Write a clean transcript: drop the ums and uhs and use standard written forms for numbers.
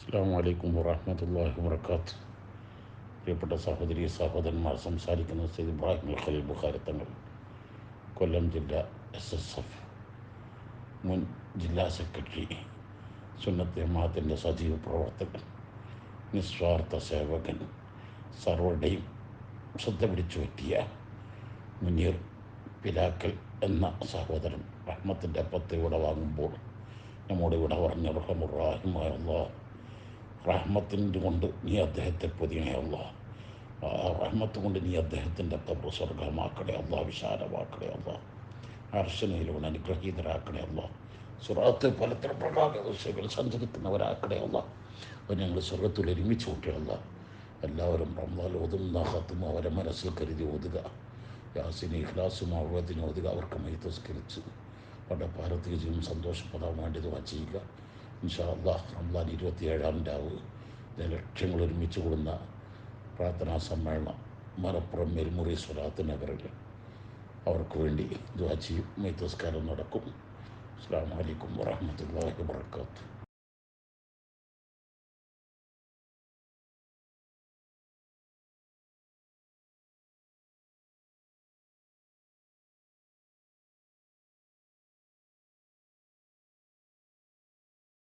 അസ്സലാമു അലൈക്കും വറഹ്മത്തുള്ളാഹി വബറകാത്ത്. പ്രിയപ്പെട്ട സഹോദരി സഹോദരന്മാർ, സംസാരിക്കുന്ന സയ്യിദ് ഇബ്രാഹിം ഖലീൽ ബുഖാരി തങ്ങൾ, കൊല്ലം ജില്ല SSF മുൻ ജില്ലാ സെക്രട്ടറി, സുന്നത്ത് ജമാഅത്തിൻ്റെ സജീവ പ്രവർത്തകൻ, നിസ്വാർത്ഥ സേവകൻ, സർവരുടെയും ശ്രദ്ധ പിടിച്ചു പറ്റിയ മുനീർ പിലാക്കൽ എന്ന സഹോദരൻ റഹ്മത്തിൻ്റെ പത്ത് ഇവിടെ വാങ്ങുമ്പോൾ നമ്മോട് ഇവിടെ പറഞ്ഞ റഹമുറാഹിമായ അല്ലാഹ്, റഹ്മത്തിൻ്റെ കൊണ്ട് നീ അദ്ദേഹത്തെ പൊതിയണേ അല്ലാഹ്. ആ റഹ്മത്ത് കൊണ്ട് നീ അദ്ദേഹത്തിൻ്റെ ഖബർ സ്വർഗമാക്കണേ അല്ലാഹ്, വിശാലമാക്കണേ അല്ലാഹ്. അർശനയിലൂടെ അനുഗ്രഹീതരാക്കണേ അല്ലാഹ്. സിറാത്ത് ഫലത്തിൽ പ്രകാശകൾ സഞ്ചരിക്കുന്നവരാക്കണേ അല്ലാഹ്. അവർ ഞങ്ങൾ സ്വർഗത്തിൽ ഒരുമിച്ച് കൂട്ടിയ അല്ലാഹ്. എല്ലാവരും റമദാൻ ഓതുന്ന ഖത്തും അവരെ മനസ്സിൽ കരുതി ഓതുക. യാസിന് ഇഖ്ലാസും അവത്തിന് ഓതുക. അവർക്ക് മൈതസ്കരിച്ച് അവരുടെ പാരത്രിക ജീവിതം സന്തോഷപ്പെടാൻ വേണ്ടി ദുആ ചെയ്യുക. ഇൻഷാ അല്ലാഹ് റമദാൻ 27-ാം രാവ് ലക്ഷങ്ങൾ ഒരുമിച്ച് കൂടുന്ന പ്രാർത്ഥനാ സമ്മേളനം മലപ്പുറം മെൽമുറി സ്വലാത്ത് നഗറിൽ അവർക്ക് വേണ്ടി ദുആ ചെയ്യും. മൈതസ്കാരം നടക്കും. അസ്സലാമു അലൈക്കും വറഹ്മത്തുള്ളാഹി വബറകാതുഹു.